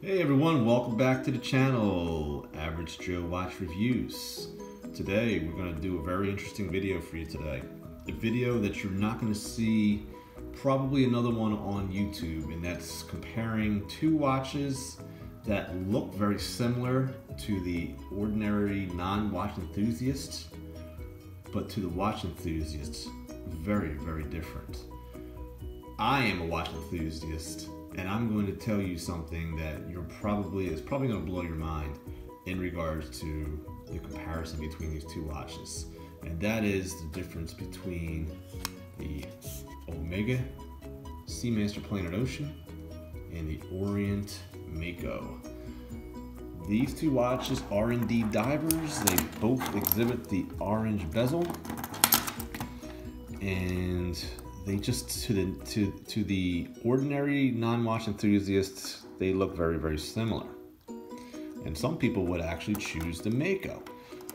Hey everyone, welcome back to the channel, Average Joe Watch Reviews. Today we're going to do a very interesting video for you today. A video that you're not going to see probably another one on YouTube, and that's comparing two watches that look very similar to the ordinary non-watch enthusiast, but to the watch enthusiast, very, very different. I am a watch enthusiast, and I'm going to tell you something that is probably going to blow your mind in regards to the comparison between these two watches. And that is the difference between the Omega Seamaster Planet Ocean and the Orient Mako. These two watches are indeed divers. They both exhibit the orange bezel, and they just, to the ordinary non-watch enthusiasts, they look very, very similar. And some people would actually choose the Mako.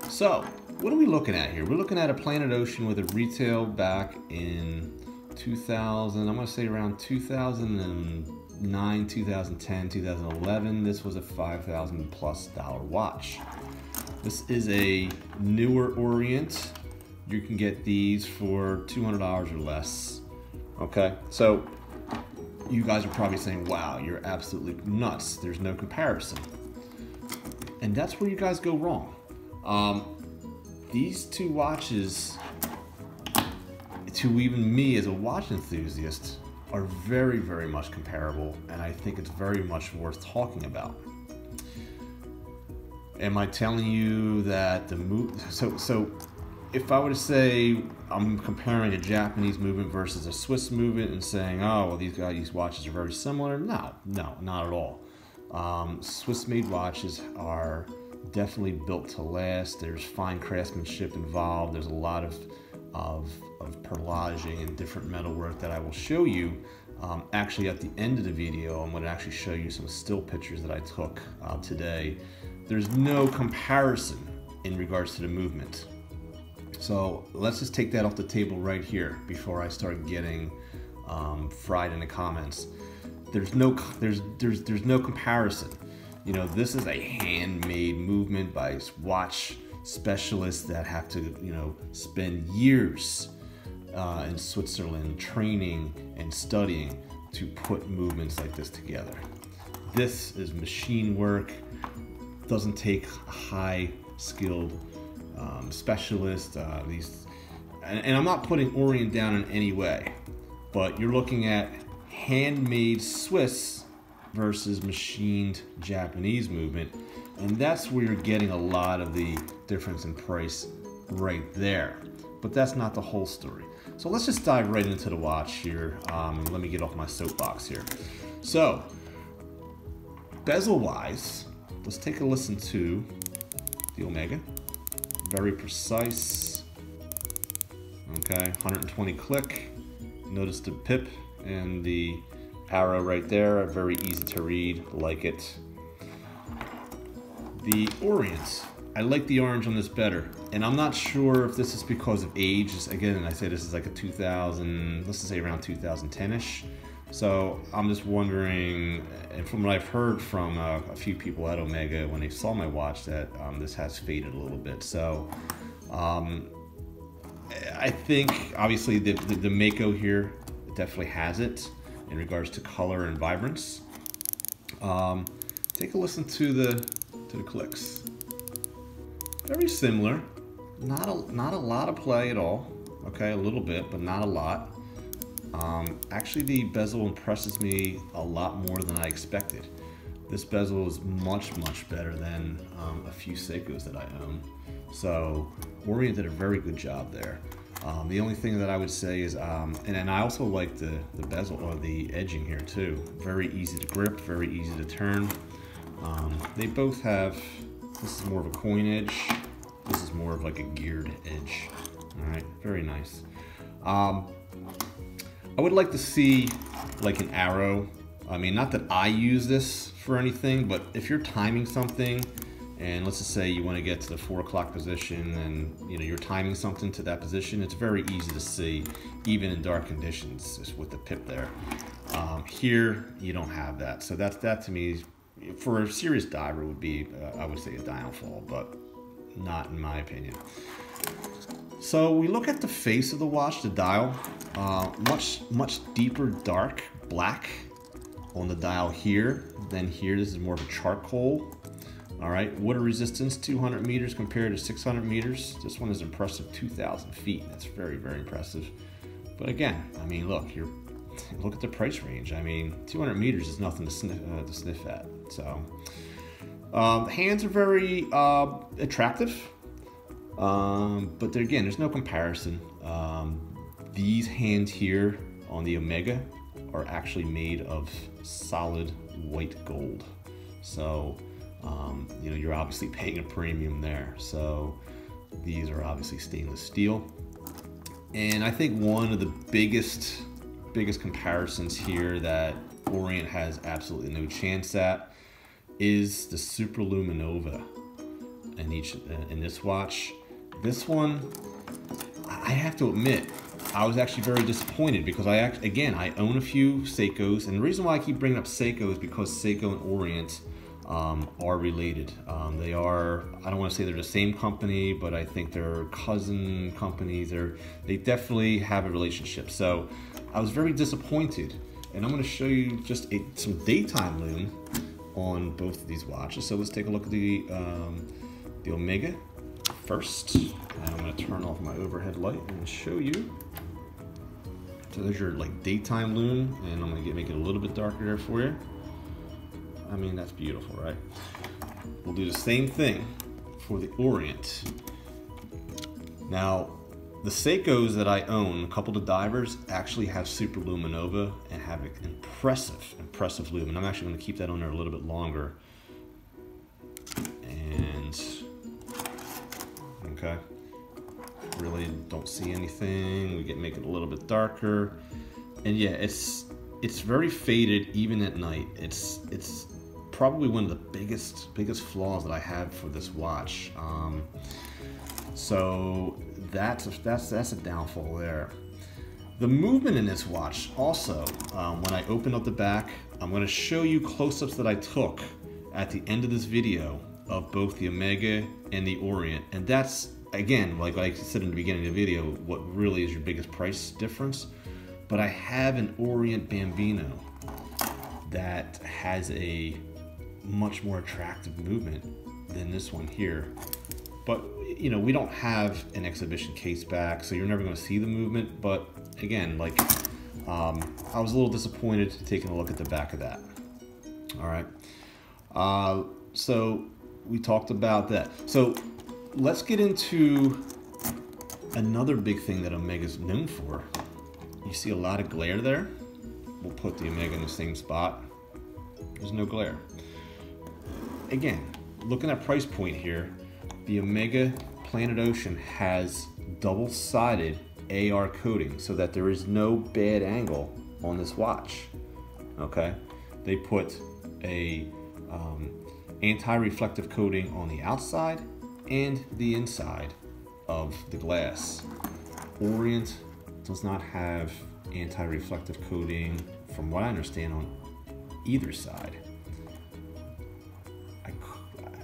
So, what are we looking at here? We're looking at a Planet Ocean with a retail back in 2000, I'm gonna say around 2009, 2010, 2011. This was a $5,000+ watch. This is a newer Orient. You can get these for $200 or less. Okay, so you guys are probably saying, wow, you're absolutely nuts. There's no comparison. And that's where you guys go wrong. These two watches, to even me as a watch enthusiast, are very, very much comparable, and I think it's very much worth talking about. Am I telling you that the so if I were to say I'm comparing a Japanese movement versus a Swiss movement and saying, oh, well, these watches are very similar, no, not at all. Swiss-made watches are definitely built to last. There's fine craftsmanship involved. There's a lot of perlaging and different metalwork that I will show you. Actually, at the end of the video, I'm going to actually show you some still pictures that I took today. There's no comparison in regards to the movement. So let's just take that off the table right here before I start getting fried in the comments. There's no comparison. You know, this is a handmade movement by watch specialists that have to, you know, spend years in Switzerland training and studying to put movements like this together. This is machine work. Doesn't take high skilled specialist. And I'm not putting Orient down in any way, but you're looking at handmade Swiss versus machined Japanese movement, and that's where you're getting a lot of the difference in price right there. But that's not the whole story. So let's just dive right into the watch here. Let me get off my soapbox here. So, bezel-wise, let's take a listen to the Omega. Very precise. Okay, 120 click. Notice the pip and the arrow right there are very easy to read. Like it. The Orient, I like the orange on this better, and I'm not sure if this is because of age. Again, I say this is like a 2000, let's just say around 2010-ish. So I'm just wondering, and from what I've heard from a few people at Omega when they saw my watch, that this has faded a little bit. So I think obviously the Mako here definitely has it in regards to color and vibrance. Take a listen to the clicks. Very similar. Not a lot of play at all. Okay, a little bit, but not a lot. Actually, the bezel impresses me a lot more than I expected. This bezel is much, much better than a few Seikos that I own. So Orient did a very good job there. The only thing that I would say is, and I also like the bezel or the edging here too. Very easy to grip, very easy to turn. They both have, this is more of a coin edge. This is more of like a geared edge. All right, very nice. I would like to see like an arrow. I mean, not that I use this for anything, but if you're timing something, and let's just say you want to get to the 4 o'clock position, and you know you're timing something to that position, it's very easy to see, even in dark conditions, just with the pip there. Here, you don't have that, so that to me for a serious diver would be, I would say, a downfall, but not in my opinion. So we look at the face of the watch, the dial, much deeper dark black on the dial here than here. This is more of a charcoal. All right, water resistance 200 meters compared to 600 meters. This one is impressive, 2,000 feet. That's very, very impressive. But again, I mean, look at the price range. I mean, 200 meters is nothing to sniff at. So, hands are very attractive, but again, there's no comparison. These hands here on the Omega are actually made of solid white gold. So, you know, you're obviously paying a premium there. So these are obviously stainless steel. And I think one of the biggest comparisons here that Orient has absolutely no chance at is the Superluminova in this watch. This one, I have to admit, I was actually very disappointed because I own a few Seikos, and the reason why I keep bringing up Seiko is because Seiko and Orient are related. They are, I don't want to say they're the same company, but I think they're cousin companies. They definitely have a relationship. So I was very disappointed, and I'm going to show you just some daytime lume on both of these watches. So let's take a look at the Omega first, and I'm going to turn off my overhead light and show you. So there's your like daytime lume, and I'm going to make it a little bit darker there for you. I mean, that's beautiful, right? We'll do the same thing for the Orient. Now, the Seikos that I own, a couple of divers, actually have Superluminova and have an impressive lume. And I'm actually going to keep that on there a little bit longer. And, okay, really don't see anything. We make it a little bit darker. And yeah, it's very faded even at night. It's probably one of the biggest flaws that I have for this watch. So that's a downfall there. The movement in this watch also, when I open up the back, I'm going to show you close-ups that I took at the end of this video of both the Omega and the Orient, and that's, again, like I said in the beginning of the video, what really is your biggest price difference. But I have an Orient Bambino that has a much more attractive movement than this one here. But, you know, we don't have an exhibition case back, so you're never going to see the movement. But again, like, I was a little disappointed taking a look at the back of that. All right. So we talked about that. So let's get into another big thing that Omega's known for. You see a lot of glare there. We'll put the Omega in the same spot. There's no glare. Again, looking at price point here, the Omega Planet Ocean has double-sided AR coating so that there is no bad angle on this watch. Okay, they put a anti-reflective coating on the outside and the inside of the glass. Orient does not have anti-reflective coating, from what I understand, on either side.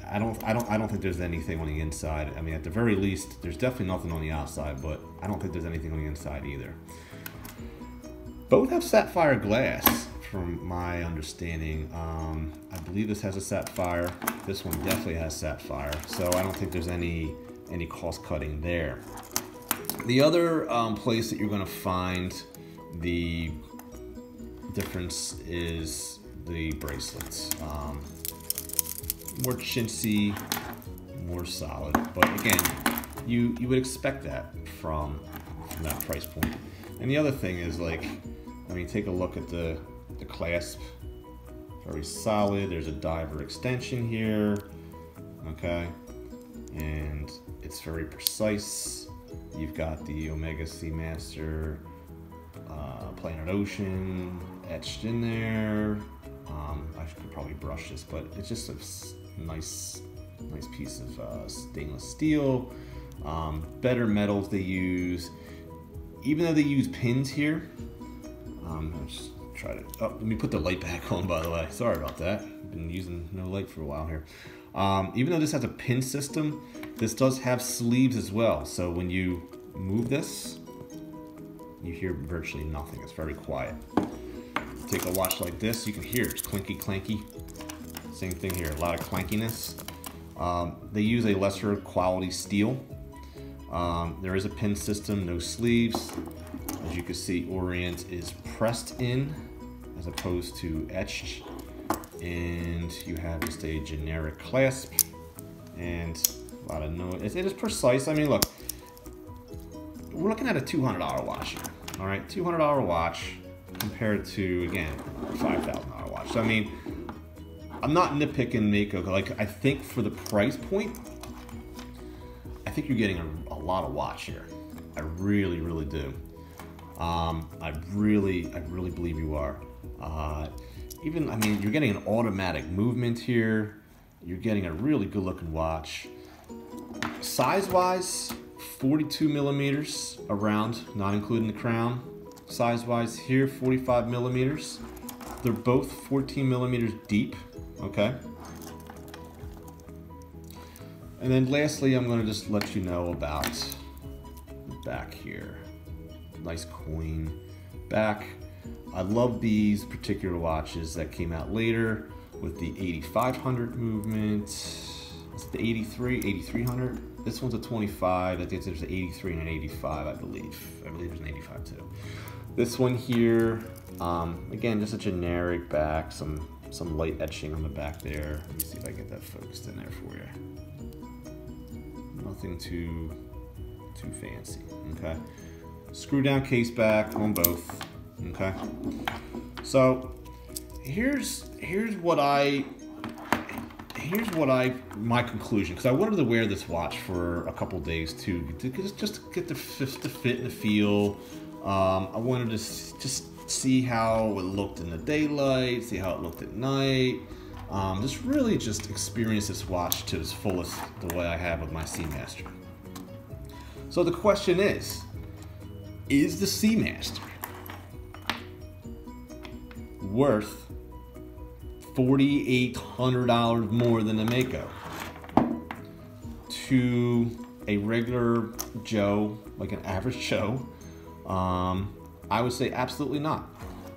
I don't think there's anything on the inside. I mean, at the very least, there's definitely nothing on the outside, but I don't think there's anything on the inside either. Both have sapphire glass, from my understanding. I believe this has a sapphire. This one definitely has sapphire, so I don't think there's any cost cutting there. The other place that you're going to find the difference is the bracelets. More chintzy, more solid, but again, you would expect that from that price point. And the other thing is, like, I mean, take a look at the clasp. Very solid. There's a diver extension here, okay, and it's very precise. You've got the Omega Seamaster Planet Ocean etched in there. I could probably brush this, but it's just a nice piece of stainless steel. Better metals they use. Even though they use pins here, I'll just try to, oh, let me put the light back on, by the way. Sorry about that. I've been using no light for a while here. Even though this has a pin system, this does have sleeves as well. So when you move this, you hear virtually nothing. It's very quiet. Take a watch like this, you can hear it's clinky clanky. Same thing here, a lot of clankiness. They use a lesser quality steel. There is a pin system, no sleeves. As you can see, Orient is pressed in as opposed to etched. And you have just a generic clasp and a lot of noise. It is precise. I mean, look, we're looking at a $200 watch here. All right, $200 watch compared to, again, a $5,000 watch. So I mean, I'm not nitpicking Mako. Like, I think for the price point, I think you're getting a lot of watch here. I really, really do. I really believe you are. Even, I mean, you're getting an automatic movement here. You're getting a really good looking watch. Size-wise, 42 millimeters around, not including the crown. Size-wise here, 45 millimeters. They're both 14 millimeters deep, okay? And then lastly, I'm gonna just let you know about the back here. Nice coin back. I love these particular watches that came out later with the 8500 movement. Is it the 83, 8300? This one's a 25. I think there's an 83 and an 85, I believe. I believe there's an 85 too. This one here, again, just a generic back, some light etching on the back there. Let me see if I can get that focused in there for you. Nothing too fancy, okay? Screw down case back on both, okay? So here's my conclusion, because I wanted to wear this watch for a couple days too, just to get the fit and the feel. I wanted to just see how it looked in the daylight, see how it looked at night. Just really just experience this watch to its fullest the way I have with my Seamaster. So the question is the Seamaster worth $4,800 more than the Mako? To a regular Joe, like an average Joe, I would say absolutely not.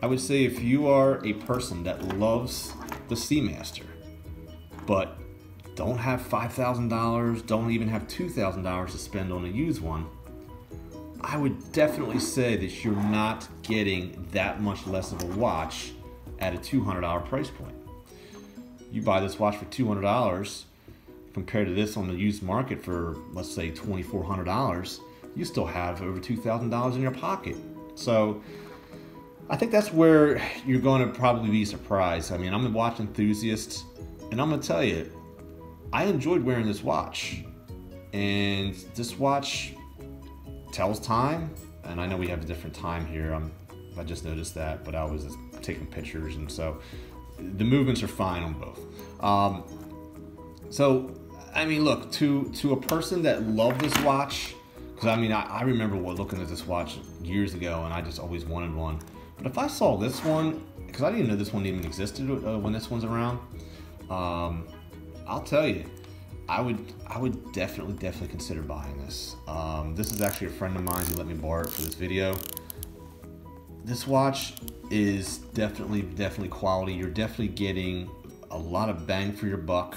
I would say if you are a person that loves the Seamaster, but don't have $5,000, don't even have $2,000 to spend on a used one, I would definitely say that you're not getting that much less of a watch at a $200 price point. You buy this watch for $200 compared to this on the used market for, let's say, $2,400, you still have over $2,000 in your pocket. So I think that's where you're going to probably be surprised. I mean, I'm a watch enthusiast, and I'm going to tell you, I enjoyed wearing this watch. And this watch tells time, and I know we have a different time here. I just noticed that, but I was just taking pictures, and so the movements are fine on both. So, I mean, look, to a person that loved this watch, because I mean, I remember looking at this watch years ago, and I just always wanted one. But if I saw this one, because I didn't know this one even existed when this one's around, I'll tell you, I would definitely consider buying this. This is actually a friend of mine who let me borrow it for this video. This watch is definitely quality. You're definitely getting a lot of bang for your buck.